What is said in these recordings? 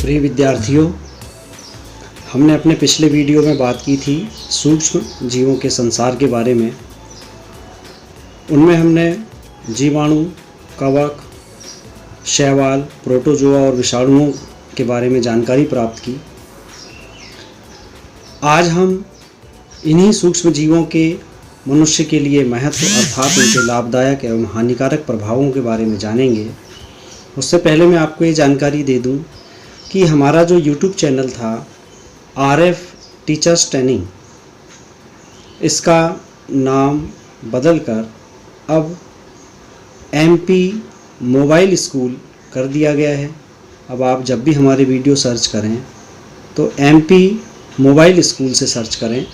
प्रिय विद्यार्थियों, हमने अपने पिछले वीडियो में बात की थी सूक्ष्म जीवों के संसार के बारे में। उनमें हमने जीवाणु, कवक, शैवाल, प्रोटोजोआ और विषाणुओं के बारे में जानकारी प्राप्त की। आज हम इन्हीं सूक्ष्म जीवों के मनुष्य के लिए महत्व अर्थात उनके लाभदायक एवं हानिकारक प्रभावों के बारे में जानेंगे। उससे पहले मैं आपको ये जानकारी दे दूं कि हमारा जो YouTube चैनल था RF टीचर्स ट्रेनिंग, इसका नाम बदलकर अब MP मोबाइल स्कूल कर दिया गया है। अब आप जब भी हमारे वीडियो सर्च करें तो MP मोबाइल स्कूल से सर्च करें,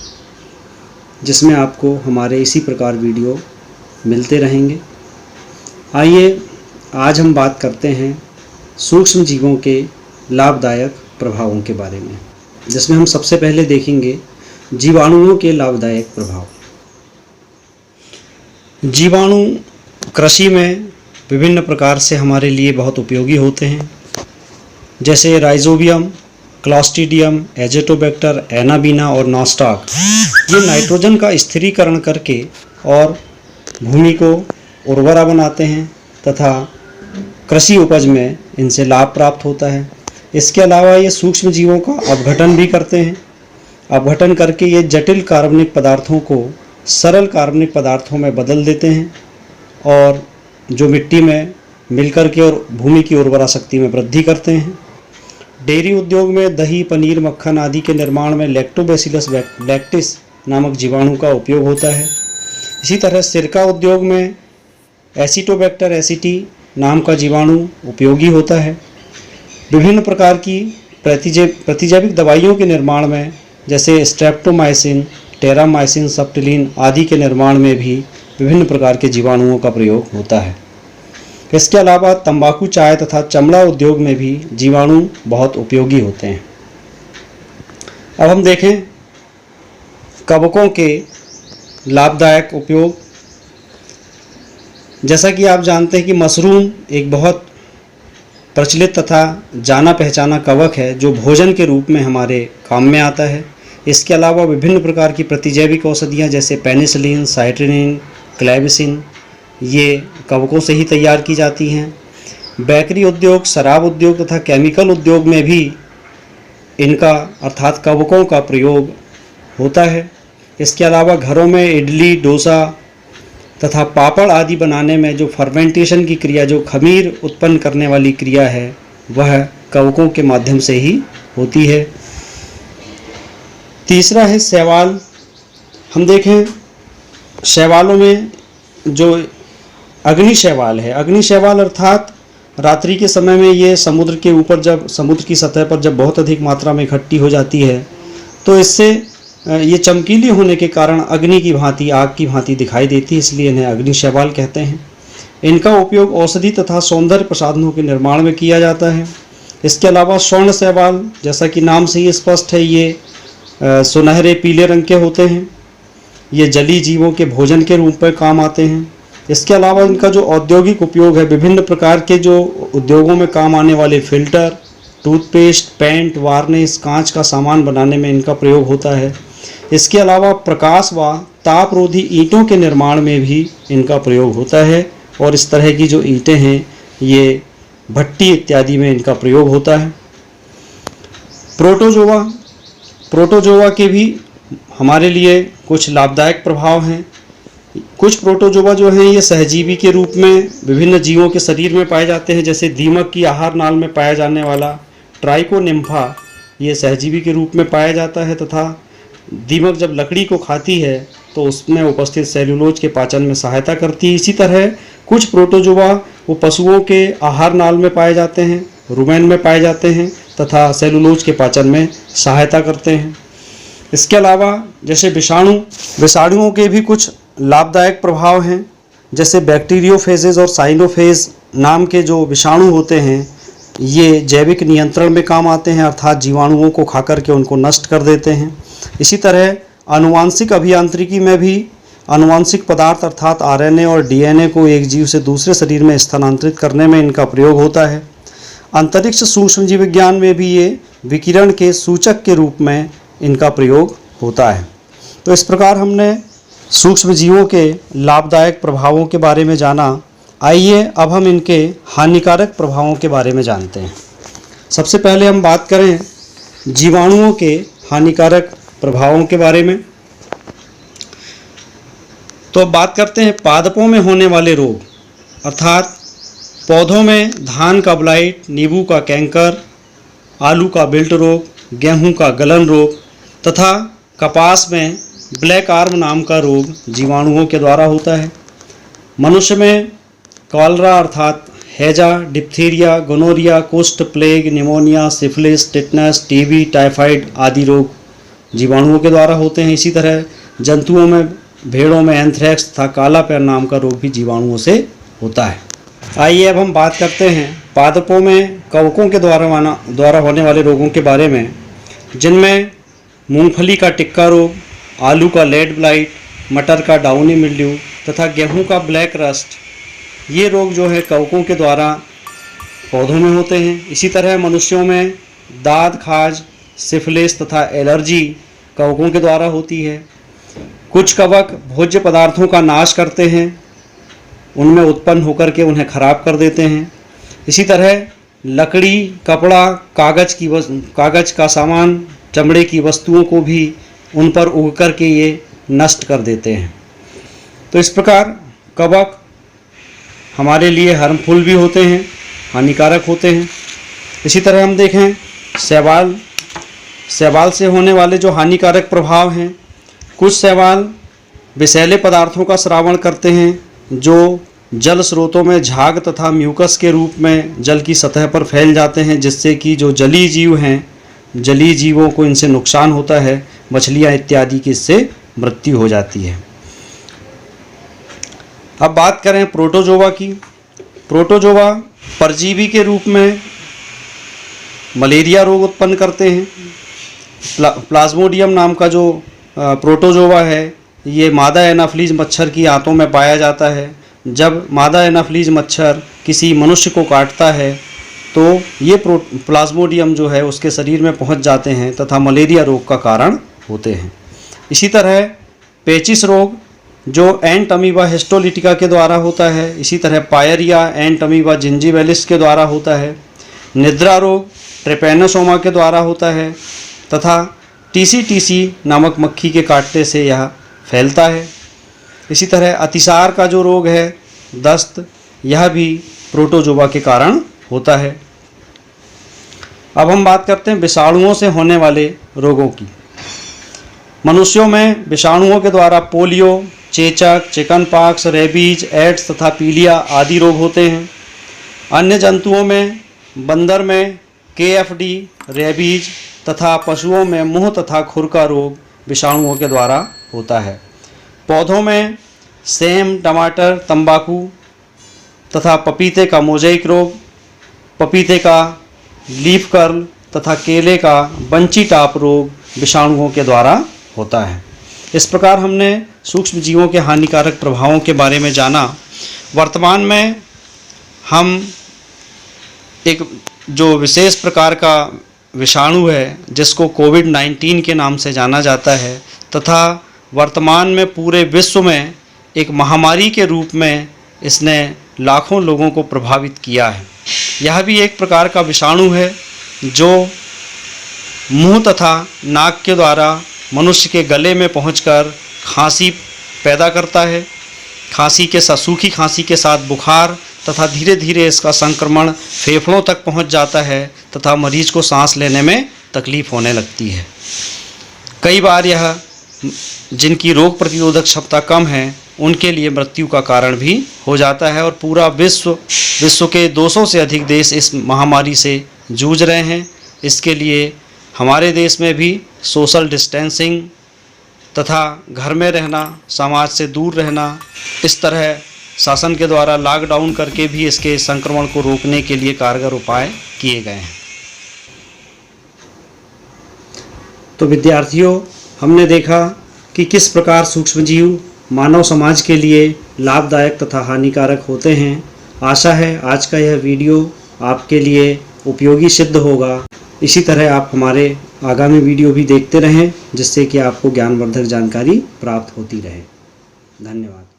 जिसमें आपको हमारे इसी प्रकार वीडियो मिलते रहेंगे। आइए आज हम बात करते हैं सूक्ष्म जीवों के लाभदायक प्रभावों के बारे में, जिसमें हम सबसे पहले देखेंगे जीवाणुओं के लाभदायक प्रभाव। जीवाणु कृषि में विभिन्न प्रकार से हमारे लिए बहुत उपयोगी होते हैं, जैसे राइजोबियम, क्लॉस्ट्रीडियम, एजेटोबैक्टर, एनाबीना और नॉस्टाक। ये नाइट्रोजन का स्थिरीकरण करके और भूमि को उर्वरा बनाते हैं तथा कृषि उपज में इनसे लाभ प्राप्त होता है। इसके अलावा ये सूक्ष्म जीवों का अपघटन भी करते हैं। अपघटन करके ये जटिल कार्बनिक पदार्थों को सरल कार्बनिक पदार्थों में बदल देते हैं और जो मिट्टी में मिलकर के और भूमि की उर्वरा शक्ति में वृद्धि करते हैं। डेयरी उद्योग में दही, पनीर, मक्खन आदि के निर्माण में लैक्टोबैसिलस लैक्टिस नामक जीवाणु का उपयोग होता है। इसी तरह सिरका उद्योग में एसिटोबैक्टर एसिटी नाम का जीवाणु उपयोगी होता है। विभिन्न प्रकार की प्रतिजैविक दवाइयों के निर्माण में, जैसे स्ट्रेप्टोमाइसिन, टेरामाइसिन, सप्टिलिन आदि के निर्माण में भी विभिन्न प्रकार के जीवाणुओं का प्रयोग होता है। इसके अलावा तंबाकू, चाय तथा चमड़ा उद्योग में भी जीवाणु बहुत उपयोगी होते हैं। अब हम देखें कवकों के लाभदायक उपयोग। जैसा कि आप जानते हैं कि मशरूम एक बहुत प्रचलित तथा जाना पहचाना कवक है जो भोजन के रूप में हमारे काम में आता है। इसके अलावा विभिन्न प्रकार की प्रतिजैविक औषधियाँ जैसे पेनिसिलिन, साइट्रिनिन, क्लेबिसिन ये कवकों से ही तैयार की जाती हैं। बेकरी उद्योग, शराब उद्योग तथा केमिकल उद्योग में भी इनका अर्थात कवकों का प्रयोग होता है। इसके अलावा घरों में इडली, डोसा तथा पापड़ आदि बनाने में जो फर्मेंटेशन की क्रिया, जो खमीर उत्पन्न करने वाली क्रिया है, वह कवकों के माध्यम से ही होती है। तीसरा है शैवाल। हम देखें शैवालों में जो अग्नि शैवाल है, अग्नि शैवाल अर्थात रात्रि के समय में ये समुद्र के ऊपर जब समुद्र की सतह पर जब बहुत अधिक मात्रा में इकट्ठी हो जाती है तो इससे ये चमकीली होने के कारण अग्नि की भांति, आग की भांति दिखाई देती है, इसलिए इन्हें अग्नि शैवाल कहते हैं। इनका उपयोग औषधि तथा सौंदर्य प्रसाधनों के निर्माण में किया जाता है। इसके अलावा स्वर्ण शैवाल, जैसा कि नाम से ही स्पष्ट है, ये सुनहरे पीले रंग के होते हैं। ये जलीय जीवों के भोजन के रूप में काम आते हैं। इसके अलावा इनका जो औद्योगिक उपयोग है, विभिन्न प्रकार के जो उद्योगों में काम आने वाले फिल्टर, टूथपेस्ट, पेंट, वार्निश, कांच का सामान बनाने में इनका प्रयोग होता है। इसके अलावा प्रकाश व तापरोधी ईंटों के निर्माण में भी इनका प्रयोग होता है और इस तरह की जो ईंटें हैं ये भट्टी इत्यादि में इनका प्रयोग होता है। प्रोटोजोआ के भी हमारे लिए कुछ लाभदायक प्रभाव हैं। कुछ प्रोटोजोआ जो हैं ये सहजीवी के रूप में विभिन्न जीवों के शरीर में पाए जाते हैं, जैसे दीमक की आहार नाल में पाया जाने वाला ट्राइकोनिम्फा ये सहजीवी के रूप में पाया जाता है तथा दीमक जब लकड़ी को खाती है तो उसमें उपस्थित सेल्यूलोज के पाचन में सहायता करती है। इसी तरह कुछ प्रोटोजोआ वो पशुओं के आहार नाल में पाए जाते हैं, रुमेन में पाए जाते हैं तथा सेल्यूलोज के पाचन में सहायता करते हैं। इसके अलावा जैसे विषाणुओं के भी कुछ लाभदायक प्रभाव हैं, जैसे बैक्टीरियोफेजेज और साइनोफेज नाम के जो विषाणु होते हैं ये जैविक नियंत्रण में काम आते हैं, अर्थात जीवाणुओं को खा करके उनको नष्ट कर देते हैं। इसी तरह आनुवांशिक अभियांत्रिकी में भी आनुवांशिक पदार्थ अर्थात आरएनए और डीएनए को एक जीव से दूसरे शरीर में स्थानांतरित करने में इनका प्रयोग होता है। अंतरिक्ष सूक्ष्मजीव विज्ञान में भी ये विकिरण के सूचक के रूप में इनका प्रयोग होता है। तो इस प्रकार हमने सूक्ष्मजीवों के लाभदायक प्रभावों के बारे में जाना। आइए अब हम इनके हानिकारक प्रभावों के बारे में जानते हैं। सबसे पहले हम बात करें जीवाणुओं के हानिकारक प्रभावों के बारे में। तो अब बात करते हैं पादपों में होने वाले रोग, अर्थात पौधों में धान का ब्लाइट, नींबू का कैंकर, आलू का बिल्ट रोग, गेहूं का गलन रोग तथा कपास में ब्लैक आर्म नाम का रोग जीवाणुओं के द्वारा होता है। मनुष्य में कॉलरा अर्थात हैजा, डिप्थीरिया, गोनोरिया, कुष्ठ, plague, pneumonia, syphilis, tetanus, TB, typhoid आदि रोग जीवाणुओं के द्वारा होते हैं। इसी तरह जंतुओं में, भेड़ों में एंथ्रेक्स तथा काला पैर नाम का रोग भी जीवाणुओं से होता है। आइए अब हम बात करते हैं पादपों में कवकों के द्वारा होने वाले रोगों के बारे में, जिनमें मूंगफली का टिक्का रोग, आलू का लेड ब्लाइट, मटर का डाउनी मिल्ड्यू तथा गेहूं का ब्लैक रस्ट, ये रोग जो है कवकों के द्वारा पौधों में होते हैं। इसी तरह मनुष्यों में दाद, खाज, सिफिलिस तथा एलर्जी कवकों के द्वारा होती है। कुछ कवक भोज्य पदार्थों का नाश करते हैं, उनमें उत्पन्न होकर के उन्हें खराब कर देते हैं। इसी तरह लकड़ी, कपड़ा, कागज का सामान, चमड़े की वस्तुओं को भी उन पर उग कर के ये नष्ट कर देते हैं। तो इस प्रकार कवक हमारे लिए हार्मफुल भी होते हैं, हानिकारक होते हैं। इसी तरह हम देखें शैवाल से होने वाले जो हानिकारक प्रभाव हैं, कुछ शैवाल विषैले पदार्थों का स्रावण करते हैं जो जल स्रोतों में झाग तथा म्यूकस के रूप में जल की सतह पर फैल जाते हैं, जिससे कि जो जलीय जीव हैं, जलीय जीवों को इनसे नुकसान होता है। मछलियाँ इत्यादि की इससे मृत्यु हो जाती है। अब बात करें प्रोटोजोआ की। प्रोटोजोआ परजीवी के रूप में मलेरिया रोग उत्पन्न करते हैं। प्लाज्मोडियम नाम का जो प्रोटोजोआ है, ये मादा एनाफ्लीज मच्छर की आंतों में पाया जाता है। जब मादा एनाफ्लीज मच्छर किसी मनुष्य को काटता है तो ये प्लाज्मोडियम जो है उसके शरीर में पहुंच जाते हैं तथा मलेरिया रोग का कारण होते हैं। इसी तरह पेचिस रोग जो एंट अमीबा हिस्टोलिटिका के द्वारा होता है, इसी तरह पायरिया एंट अमीबा जिंजीवेलिस के द्वारा होता है। निद्रा रोग ट्रिपैनोसोमा के द्वारा होता है तथा टीसी नामक मक्खी के काटने से यह फैलता है। इसी तरह अतिसार का जो रोग है, दस्त, यह भी प्रोटोजोआ के कारण होता है। अब हम बात करते हैं विषाणुओं से होने वाले रोगों की। मनुष्यों में विषाणुओं के द्वारा पोलियो, चेचक, चिकनपॉक्स, रेबीज, एड्स तथा पीलिया आदि रोग होते हैं। अन्य जंतुओं में बंदर में KFD, रेबीज तथा पशुओं में मुंह तथा खुर का रोग विषाणुओं के द्वारा होता है। पौधों में सेम, टमाटर, तंबाकू तथा पपीते का मोज़ेक रोग, पपीते का लीफ कर्ल तथा केले का बंची टाप रोग विषाणुओं के द्वारा होता है। इस प्रकार हमने सूक्ष्म जीवों के हानिकारक प्रभावों के बारे में जाना। वर्तमान में हम एक जो विशेष प्रकार का विषाणु है जिसको कोविड-19 के नाम से जाना जाता है तथा वर्तमान में पूरे विश्व में एक महामारी के रूप में इसने लाखों लोगों को प्रभावित किया है। यह भी एक प्रकार का विषाणु है जो मुंह तथा नाक के द्वारा मनुष्य के गले में पहुंचकर खांसी पैदा करता है। सूखी खांसी के साथ बुखार तथा धीरे धीरे इसका संक्रमण फेफड़ों तक पहुंच जाता है तथा मरीज को सांस लेने में तकलीफ होने लगती है। कई बार यह जिनकी रोग प्रतिरोधक क्षमता कम है उनके लिए मृत्यु का कारण भी हो जाता है और पूरा विश्व के 200 से अधिक देश इस महामारी से जूझ रहे हैं। इसके लिए हमारे देश में भी सोशल डिस्टेंसिंग तथा घर में रहना, समाज से दूर रहना, इस तरह शासन के द्वारा लॉकडाउन करके भी इसके संक्रमण को रोकने के लिए कारगर उपाय किए गए हैं। तो विद्यार्थियों, हमने देखा कि किस प्रकार सूक्ष्मजीव मानव समाज के लिए लाभदायक तथा हानिकारक होते हैं। आशा है आज का यह वीडियो आपके लिए उपयोगी सिद्ध होगा। इसी तरह आप हमारे आगामी वीडियो भी देखते रहें, जिससे कि आपको ज्ञानवर्धक जानकारी प्राप्त होती रहे। धन्यवाद।